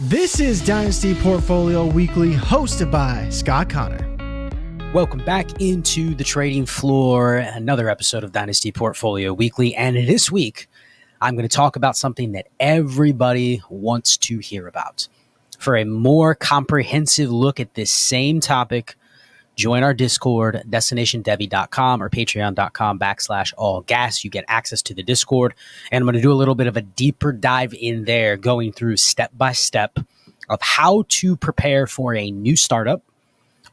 This is Dynasty Portfolio Weekly, hosted by Scott Connor. Welcome back into the trading floor, another episode of Dynasty Portfolio Weekly. And this week, I'm going to talk about something that everybody wants to hear about. For a more comprehensive look at this same topic, join our Discord, destinationdevy.com or patreon.com/allgas. You get access to the Discord. And I'm going to do a little bit of a deeper dive in there, going through step by step of how to prepare for a new startup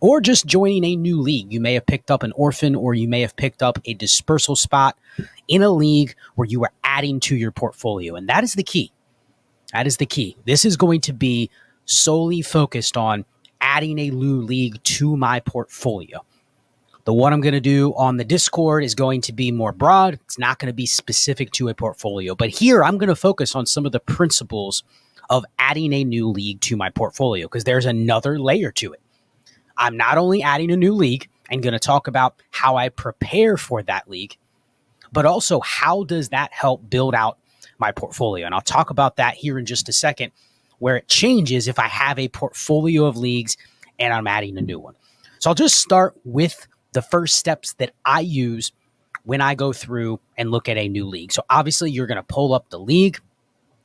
or just joining a new league. You may have picked up an orphan, or you may have picked up a dispersal spot in a league where you are adding to your portfolio. And that is the key. That is the key. This is going to be solely focused on adding a new league to my portfolio. The one I'm going to do on the Discord is going to be more broad. It's not going to be specific to a portfolio. But here I'm going to focus on some of the principles of adding a new league to my portfolio, because there's another layer to it. I'm not only adding a new league and going to talk about how I prepare for that league, but also how does that help build out my portfolio. And I'll talk about that here in just a second, where it changes if I have a portfolio of leagues and I'm adding a new one. So I'll just start with the first steps that I use when I go through and look at a new league. So obviously you're going to pull up the league.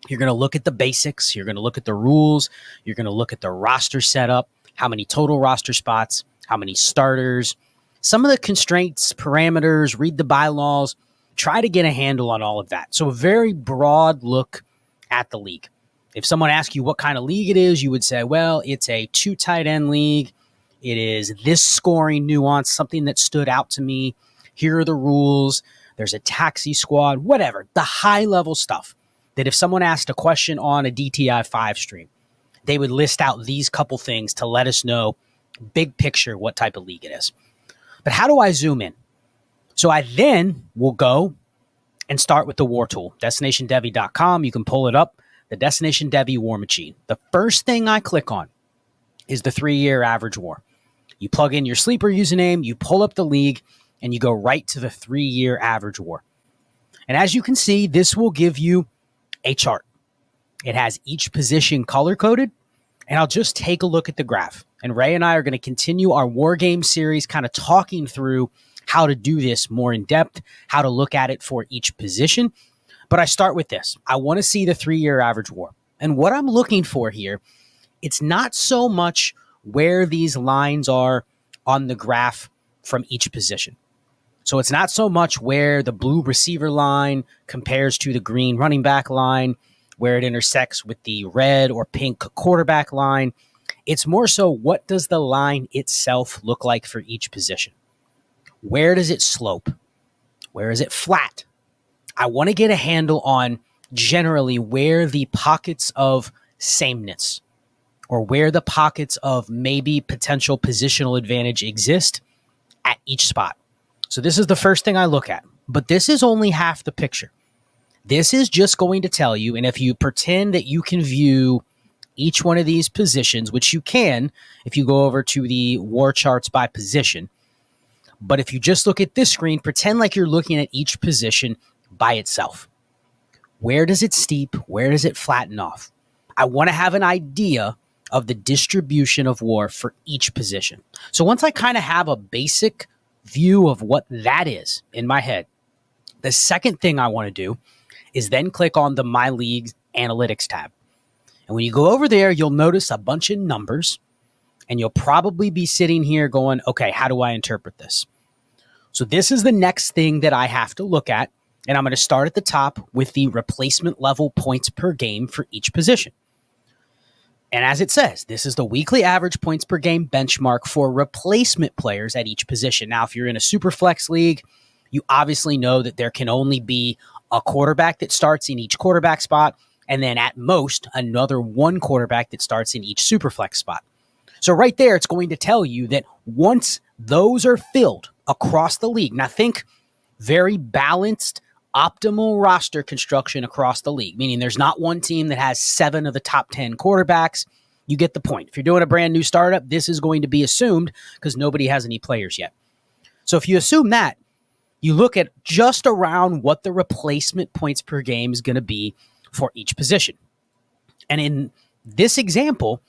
You're going to look at the basics. You're going to look at the rules. You're going to look at the roster setup, how many total roster spots, how many starters, some of the constraints, parameters, read the bylaws, try to get a handle on all of that. So a very broad look at the league. If someone asks you what kind of league it is, you would say, well, it's a 2 tight end league. It is this scoring nuance, something that stood out to me. Here are the rules. There's a taxi squad, whatever. The high level stuff that if someone asked a question on a DTI 5 stream, they would list out these couple things to let us know big picture what type of league it is. But how do I zoom in? So I then will go and start with the war tool, destinationdevy.com. You can pull it up. The Destination Devy War Machine. The first thing I click on is the 3-year average war. You plug in your sleeper username, you pull up the league, and you go right to the 3-year average war. And as you can see, this will give you a chart. It has each position color-coded, and I'll just take a look at the graph. And Ray and I are going to continue our war game series, kind of talking through how to do this more in depth, how to look at it for each position. But I start with this. I want to see the 3-year average war. And what I'm looking for here, it's not so much where these lines are on the graph from each position. So it's not so much where the blue receiver line compares to the green running back line, where it intersects with the red or pink quarterback line. It's more so, what does the line itself look like for each position? Where does it slope? Where is it flat? I want to get a handle on generally where the pockets of sameness or where the pockets of maybe potential positional advantage exist at each spot. So this is the first thing I look at, but this is only half the picture. This is just going to tell you, and if you pretend that you can view each one of these positions, which you can if you go over to the war charts by position, but if you just look at this screen, pretend like you're looking at each position by itself. Where does it steep? Where does it flatten off? I want to have an idea of the distribution of war for each position. So once I kind of have a basic view of what that is in my head, the second thing I want to do is then click on the My League Analytics tab. And when you go over there, you'll notice a bunch of numbers, and you'll probably be sitting here going, okay, how do I interpret this? So this is the next thing that I have to look at. And I'm going to start at the top with the replacement level points per game for each position. And as it says, this is the weekly average points per game benchmark for replacement players at each position. Now, if you're in a super flex league, you obviously know that there can only be a quarterback that starts in each quarterback spot, and then at most another one quarterback that starts in each super flex spot. So right there, it's going to tell you that once those are filled across the league, now think very balanced, optimal roster construction across the league, meaning there's not one team that has 7 of the top 10 quarterbacks. You get the point. If you're doing a brand new startup, this is going to be assumed because nobody has any players yet. So if you assume that, you look at just around what the replacement points per game is going to be for each position. And in this example,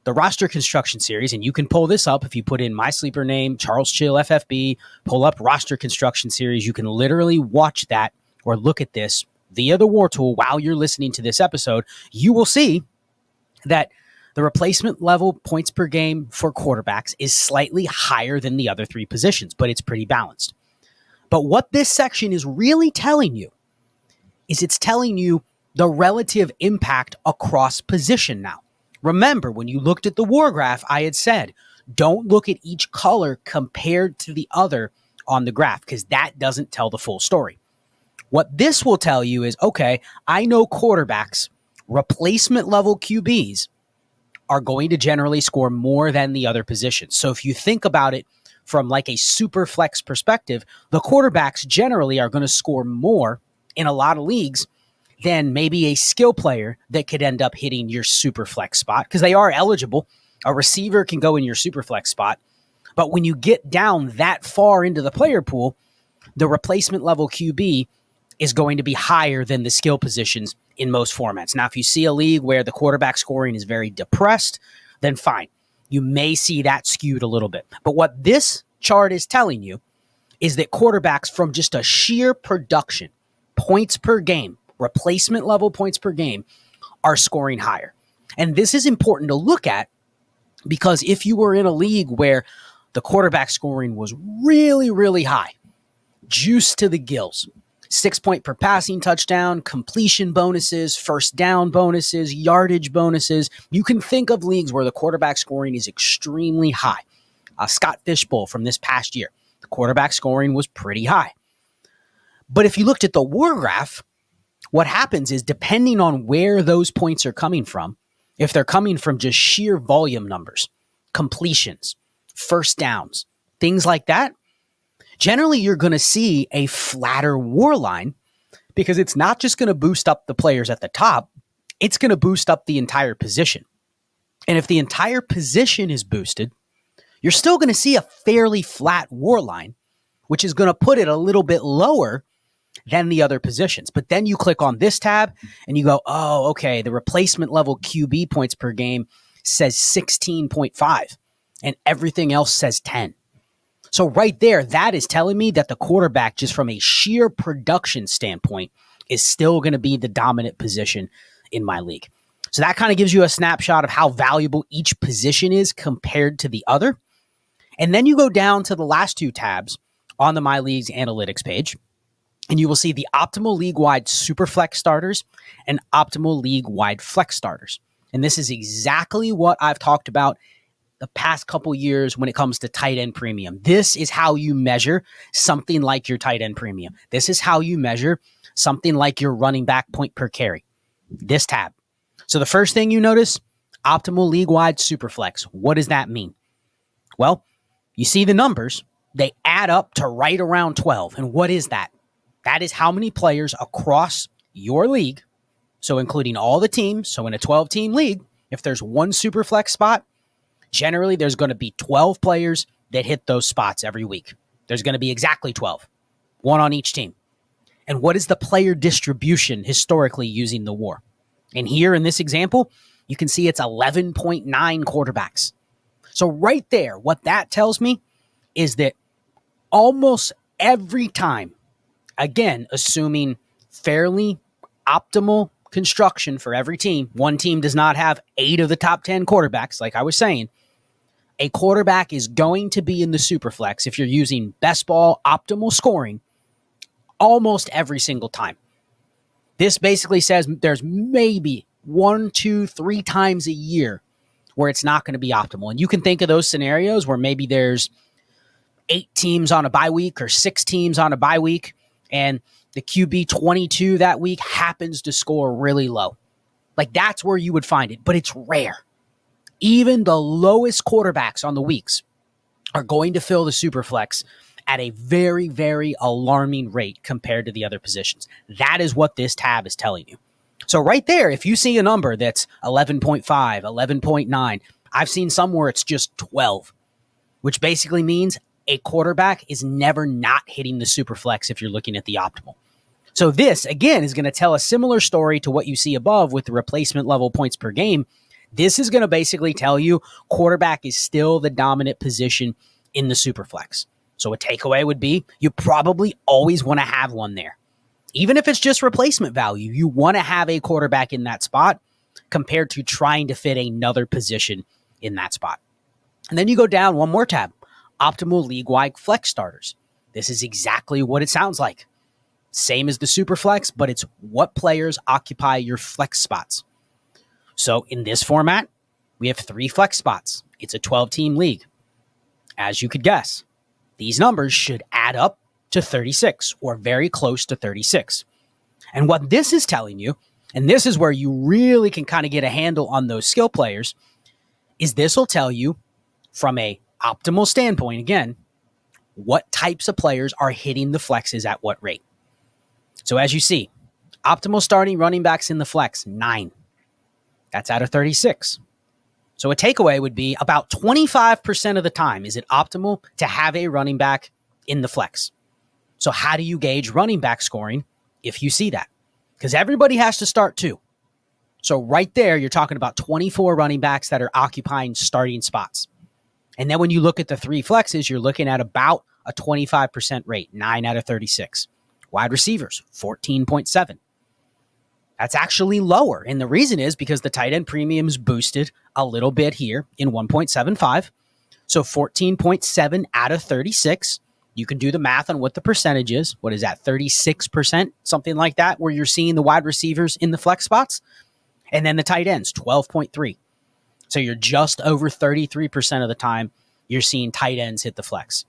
the roster construction series, and you can pull this up if you put in my sleeper name, Charles Chill FFB, pull up roster construction series. You can literally watch that or look at this via the War Tool while you're listening to this episode. You will see that the replacement level points per game for quarterbacks is slightly higher than the other three positions, but it's pretty balanced. But what this section is really telling you is it's telling you the relative impact across position now. Remember, when you looked at the war graph, I had said, don't look at each color compared to the other on the graph because that doesn't tell the full story. What this will tell you is, okay, I know quarterbacks, replacement level QBs, are going to generally score more than the other positions. So if you think about it from like a super flex perspective, the quarterbacks generally are going to score more in a lot of leagues than maybe a skill player that could end up hitting your super flex spot because they are eligible. A receiver can go in your super flex spot. But when you get down that far into the player pool, the replacement level QB is going to be higher than the skill positions in most formats. Now, if you see a league where the quarterback scoring is very depressed, then fine. You may see that skewed a little bit. But what this chart is telling you is that quarterbacks from just a sheer production, points per game, replacement level points per game, are scoring higher. And this is important to look at because if you were in a league where the quarterback scoring was really, really high, juice to the gills, 6 point per passing touchdown, completion bonuses, first down bonuses, yardage bonuses. You can think of leagues where the quarterback scoring is extremely high. Scott Fishbowl from this past year, the quarterback scoring was pretty high. But if you looked at the war graph, what happens is depending on where those points are coming from, if they're coming from just sheer volume numbers, completions, first downs, things like that, generally you're going to see a flatter war line because it's not just going to boost up the players at the top, it's going to boost up the entire position. And if the entire position is boosted, you're still going to see a fairly flat war line, which is going to put it a little bit lower than the other positions. But then you click on this tab and you go, oh, okay, the replacement level QB points per game says 16.5 and everything else says 10. So right there, that is telling me that the quarterback, just from a sheer production standpoint, is still going to be the dominant position in my league. So that kind of gives you a snapshot of how valuable each position is compared to the other. And then you go down to the last two tabs on the My Leagues analytics page, and you will see the optimal league-wide super flex starters and optimal league-wide flex starters. And this is exactly what I've talked about the past couple years when it comes to tight end premium. This is how you measure something like your tight end premium. This is how you measure something like your running back point per carry. This tab. So the first thing you notice, optimal league-wide superflex. What does that mean? Well, you see the numbers. They add up to right around 12. And what is that? That is how many players across your league, so including all the teams, so in a 12-team league, if there's one superflex spot, generally, there's going to be 12 players that hit those spots every week. There's going to be exactly 12, one on each team. And what is the player distribution historically using the war? And here in this example, you can see it's 11.9 quarterbacks. So right there, what that tells me is that almost every time, again, assuming fairly optimal construction for every team, one team does not have 8 of the top 10 quarterbacks, like I was saying, a quarterback is going to be in the superflex if you're using best ball optimal scoring almost every single time. This basically says there's maybe 1, 2, 3 times a year where it's not going to be optimal. And you can think of those scenarios where maybe there's 8 teams on a bye week or 6 teams on a bye week, and the QB 22 that week happens to score really low. Like that's where you would find it, but it's rare. Even the lowest quarterbacks on the weeks are going to fill the superflex at a very, very alarming rate compared to the other positions. That is what this tab is telling you. So right there, if you see a number that's 11.5, 11.9, I've seen some where it's just 12, which basically means a quarterback is never not hitting the superflex if you're looking at the optimal. So this, again, is going to tell a similar story to what you see above with the replacement level points per game. This is going to basically tell you quarterback is still the dominant position in the Superflex. So a takeaway would be you probably always want to have one there. Even if it's just replacement value, you want to have a quarterback in that spot compared to trying to fit another position in that spot. And then you go down one more tab, optimal league-wide flex starters. This is exactly what it sounds like. Same as the Superflex, but it's what players occupy your flex spots. So in this format, we have 3 flex spots. It's a 12-team league. As you could guess, these numbers should add up to 36 or very close to 36. And what this is telling you, and this is where you really can kind of get a handle on those skill players, is this will tell you from a optimal standpoint, again, what types of players are hitting the flexes at what rate. So as you see, optimal starting running backs in the flex, 9. That's out of 36. So a takeaway would be about 25% of the time is it optimal to have a running back in the flex. So how do you gauge running back scoring if you see that? Because everybody has to start 2. So right there, you're talking about 24 running backs that are occupying starting spots. And then when you look at the 3 flexes, you're looking at about a 25% rate, 9 out of 36. Wide receivers, 14.7. That's actually lower. And the reason is because the tight end premium's boosted a little bit here in 1.75. So 14.7 out of 36. You can do the math on what the percentage is. What is that? 36%, something like that, where you're seeing the wide receivers in the flex spots. And then the tight ends, 12.3. So you're just over 33% of the time you're seeing tight ends hit the flex.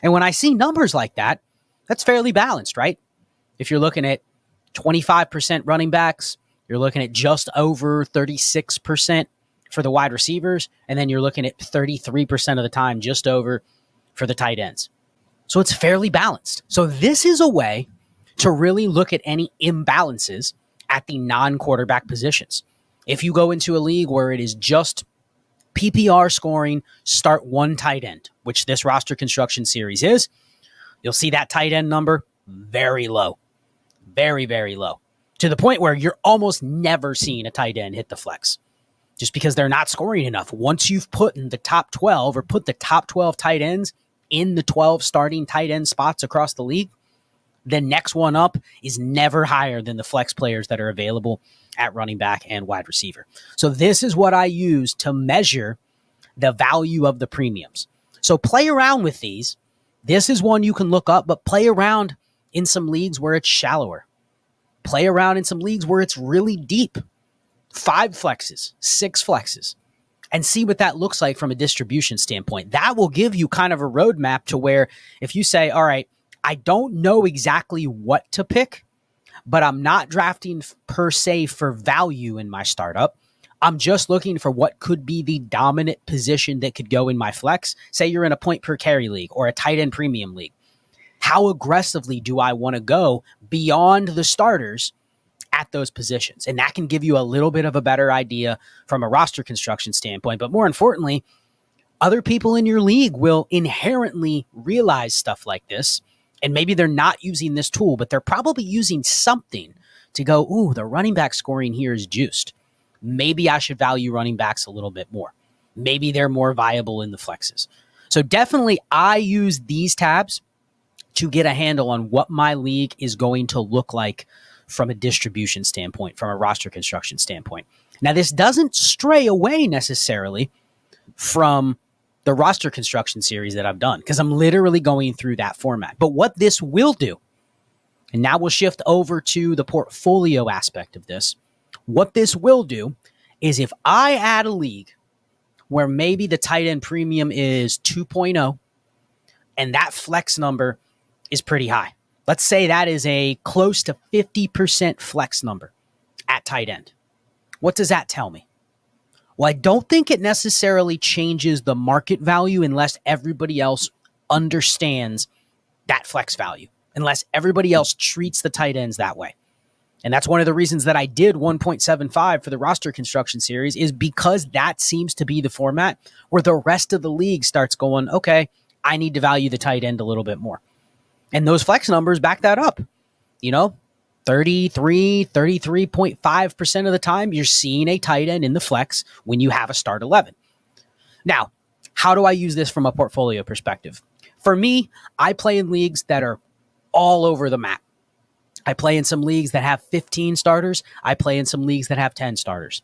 And when I see numbers like that, that's fairly balanced, right? If you're looking at 25% running backs, you're looking at just over 36% for the wide receivers, and then you're looking at 33% of the time just over for the tight ends. So it's fairly balanced. So this is a way to really look at any imbalances at the non-quarterback positions. If you go into a league where it is just PPR scoring, start 1 tight end, which this roster construction series is, you'll see that tight end number very low. Very, very low. To the point where you're almost never seeing a tight end hit the flex just because they're not scoring enough. Once you've put in the top 12 or put the top 12 tight ends in the 12 starting tight end spots across the league, the next one up is never higher than the flex players that are available at running back and wide receiver. So this is what I use to measure the value of the premiums. So play around with these. This is one you can look up, but play around in some leagues where it's shallower. Play around in some leagues where it's really deep. 5 flexes, 6 flexes, and see what that looks like from a distribution standpoint. That will give you kind of a roadmap to where if you say, all right, I don't know exactly what to pick, but I'm not drafting per se for value in my startup. I'm just looking for what could be the dominant position that could go in my flex. Say you're in a point per carry league or a tight end premium league. How aggressively do I want to go beyond the starters at those positions? And that can give you a little bit of a better idea from a roster construction standpoint. But more importantly, other people in your league will inherently realize stuff like this. And maybe they're not using this tool, but they're probably using something to go, ooh, the running back scoring here is juiced. Maybe I should value running backs a little bit more. Maybe they're more viable in the flexes. So definitely I use these tabs to get a handle on what my league is going to look like from a distribution standpoint, from a roster construction standpoint. Now, this doesn't stray away necessarily from the roster construction series that I've done because I'm literally going through that format. But what this will do, and now we'll shift over to the portfolio aspect of this, what this will do is if I add a league where maybe the tight end premium is 2.0 and that flex number is pretty high. Let's say that is a close to 50% flex number at tight end. What does that tell me? Well, I don't think it necessarily changes the market value unless everybody else understands that flex value, unless everybody else treats the tight ends that way. And that's one of the reasons that I did 1.75 for the roster construction series is because that seems to be the format where the rest of the league starts going, okay, I need to value the tight end a little bit more. And those flex numbers back that up. You know, 33.5% of the time, you're seeing a tight end in the flex when you have a start 11. Now, how do I use this from a portfolio perspective? For me, I play in leagues that are all over the map. I play in some leagues that have 15 starters. I play in some leagues that have 10 starters.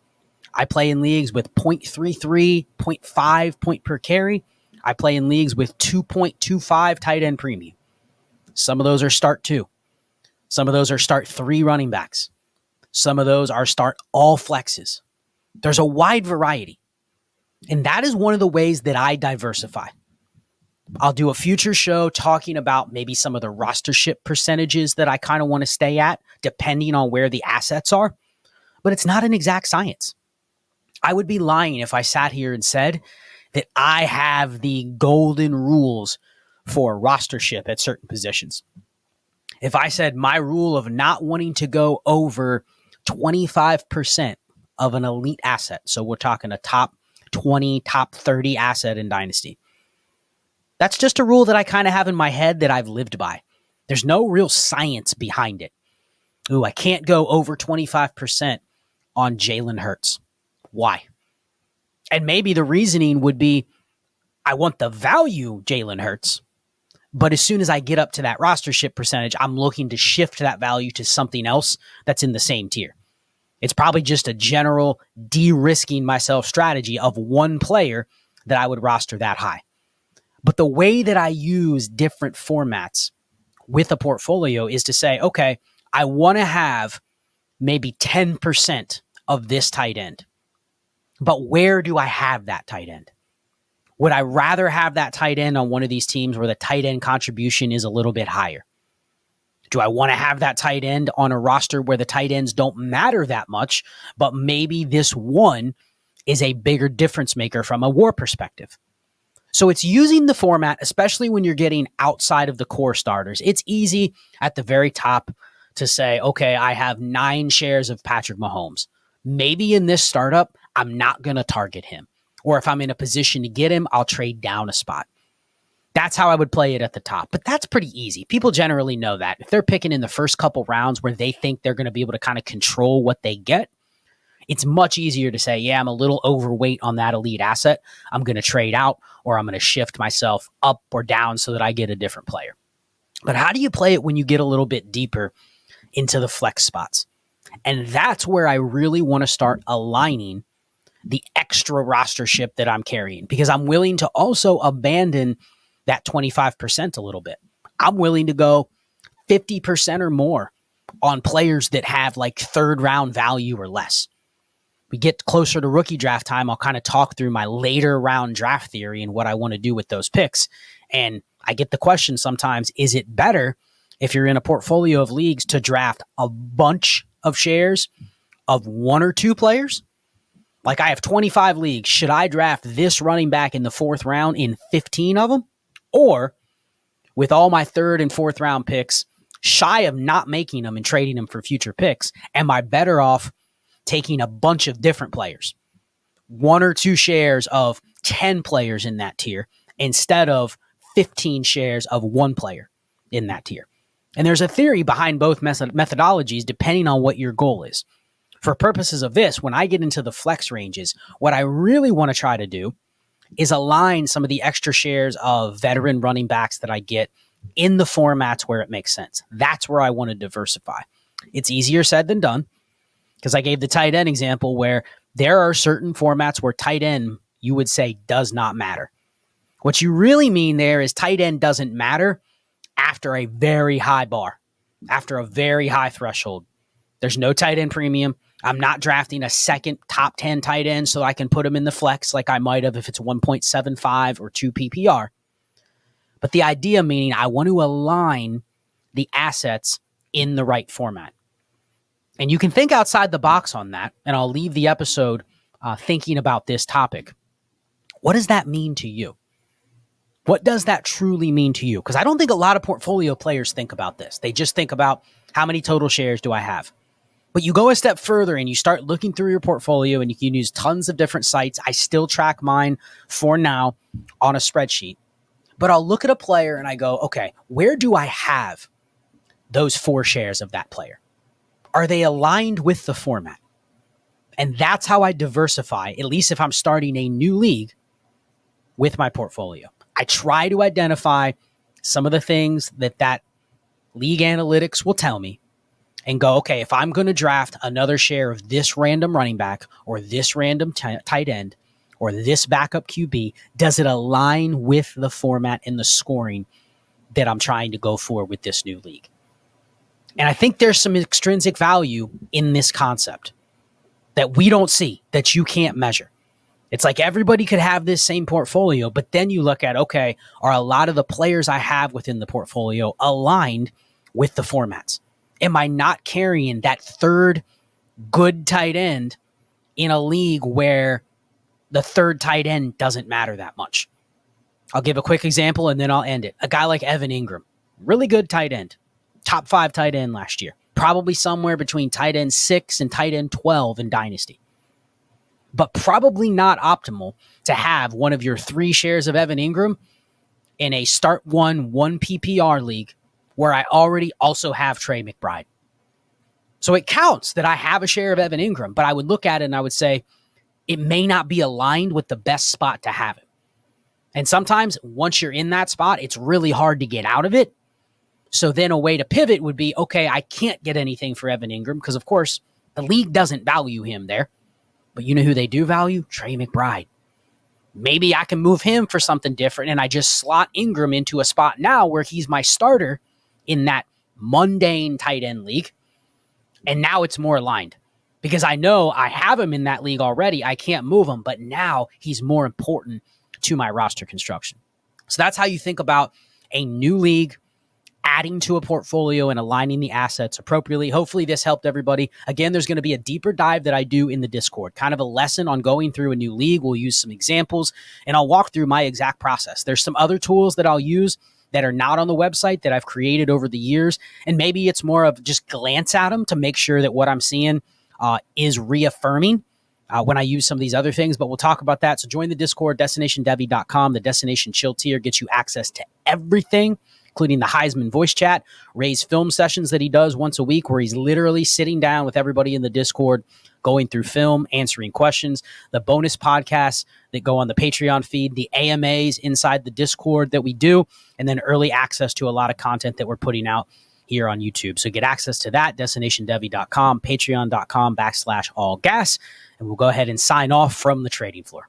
I play in leagues with 0.33, 0.5 point per carry. I play in leagues with 2.25 tight end premium. Some of those are start 2. Some of those are start 3 running backs. Some of those are start all flexes. There's a wide variety. And that is one of the ways that I diversify. I'll do a future show talking about maybe some of the rostership percentages that I kind of want to stay at, depending on where the assets are. But it's not an exact science. I would be lying if I sat here and said that I have the golden rules for rostership at certain positions. If I said my rule of not wanting to go over 25% of an elite asset, so we're talking a top 20, top 30 asset in Dynasty, that's just a rule that I kind of have in my head that I've lived by. There's no real science behind it. Ooh, I can't go over 25% on Jalen Hurts. Why? And maybe the reasoning would be, I want the value Jalen Hurts, but as soon as I get up to that rostership percentage, I'm looking to shift that value to something else that's in the same tier. It's probably just a general de-risking myself strategy of one player that I would roster that high. But the way that I use different formats with a portfolio is to say, okay, I want to have maybe 10% of this tight end. But where do I have that tight end? Would I rather have that tight end on one of these teams where the tight end contribution is a little bit higher? Do I want to have that tight end on a roster where the tight ends don't matter that much, but maybe this one is a bigger difference maker from a WAR perspective? So it's using the format, especially when you're getting outside of the core starters. It's easy at the very top to say, okay, I have 9 shares of Patrick Mahomes. Maybe in this startup, I'm not going to target him. Or if I'm in a position to get him, I'll trade down a spot. That's how I would play it at the top. But that's pretty easy. People generally know that. If they're picking in the first couple rounds where they think they're going to be able to kind of control what they get, it's much easier to say, yeah, I'm a little overweight on that elite asset. I'm going to trade out, or I'm going to shift myself up or down so that I get a different player. But how do you play it when you get a little bit deeper into the flex spots? And that's where I really want to start aligning the extra rostership that I'm carrying, because I'm willing to also abandon that 25% a little bit. I'm willing to go 50% or more on players that have like third round value or less. We get closer to rookie draft time, I'll kind of talk through my later round draft theory and what I want to do with those picks. And I get the question sometimes, is it better if you're in a portfolio of leagues to draft a bunch of shares of 1 or 2 players? Like I have 25 leagues. Should I draft this running back in the 4th round in 15 of them? Or with all my 3rd and 4th round picks, shy of not making them and trading them for future picks, am I better off taking a bunch of different players? 1 or 2 shares of 10 players in that tier instead of 15 shares of 1 player in that tier. And there's a theory behind both methodologies depending on what your goal is. For purposes of this, when I get into the flex ranges, what I really want to try to do is align some of the extra shares of veteran running backs that I get in the formats where it makes sense. That's where I want to diversify. It's easier said than done, because I gave the tight end example where there are certain formats where tight end, you would say, does not matter. What you really mean there is tight end doesn't matter after a very high bar, after a very high threshold. There's no tight end premium. I'm not drafting a second top 10 tight end so I can put him in the flex like I might have if it's 1.75 or 2 PPR. But the idea meaning I want to align the assets in the right format. And you can think outside the box on that, and I'll leave the episode thinking about this topic. What does that mean to you? What does that truly mean to you? Because I don't think a lot of portfolio players think about this. They just think about how many total shares do I have? But you go a step further and you start looking through your portfolio, and you can use tons of different sites. I still track mine for now on a spreadsheet. But I'll look at a player and I go, okay, where do I have those 4 shares of that player? are they aligned with the format? And that's how I diversify, at least if I'm starting a new league with my portfolio. I try to identify some of the things that league analytics will tell me and go, okay, if I'm going to draft another share of this random running back or this random tight end or this backup QB, does it align with the format and the scoring that I'm trying to go for with this new league? And I think there's some extrinsic value in this concept that we don't see, that you can't measure. It's like everybody could have this same portfolio, but then you look at, okay, are a lot of the players I have within the portfolio aligned with the formats? Am I not carrying that third good tight end in a league where the third tight end doesn't matter that much? I'll give a quick example and then I'll end it. A guy like Evan Ingram, really good tight end, top 5 tight end last year, probably somewhere between tight end 6 and tight end 12 in Dynasty, but probably not optimal to have one of your 3 shares of Evan Ingram in a start 1 PPR league where I already also have Trey McBride. So it counts that I have a share of Evan Ingram, but I would look at it and I would say it may not be aligned with the best spot to have it. And sometimes once you're in that spot, it's really hard to get out of it. So then a way to pivot would be, okay, I can't get anything for Evan Ingram because, of course, the league doesn't value him there. But you know who they do value? Trey McBride. Maybe I can move him for something different and I just slot Ingram into a spot now where he's my starter in that mundane tight end league. And now it's more aligned because I know I have him in that league already. I can't move him, but now he's more important to my roster construction. So that's how you think about a new league, adding to a portfolio and aligning the assets appropriately. Hopefully this helped everybody. Again, there's going to be a deeper dive that I do in the Discord, kind of a lesson on going through a new league. We'll use some examples and I'll walk through my exact process. There's some other tools that I'll use that are not on the website that I've created over the years. And maybe it's more of just glance at them to make sure that what I'm seeing is reaffirming when I use some of these other things, but we'll talk about that. So join the Discord, destinationdevy.com. The Destination Chill tier gets you access to everything, including the Heisman voice chat, Ray's film sessions that he does once a week where he's literally sitting down with everybody in the Discord, going through film, answering questions, the bonus podcasts that go on the Patreon feed, the AMAs inside the Discord that we do, and then early access to a lot of content that we're putting out here on YouTube. So get access to that, destinationdevy.com, patreon.com/allgas, and we'll go ahead and sign off from the trading floor.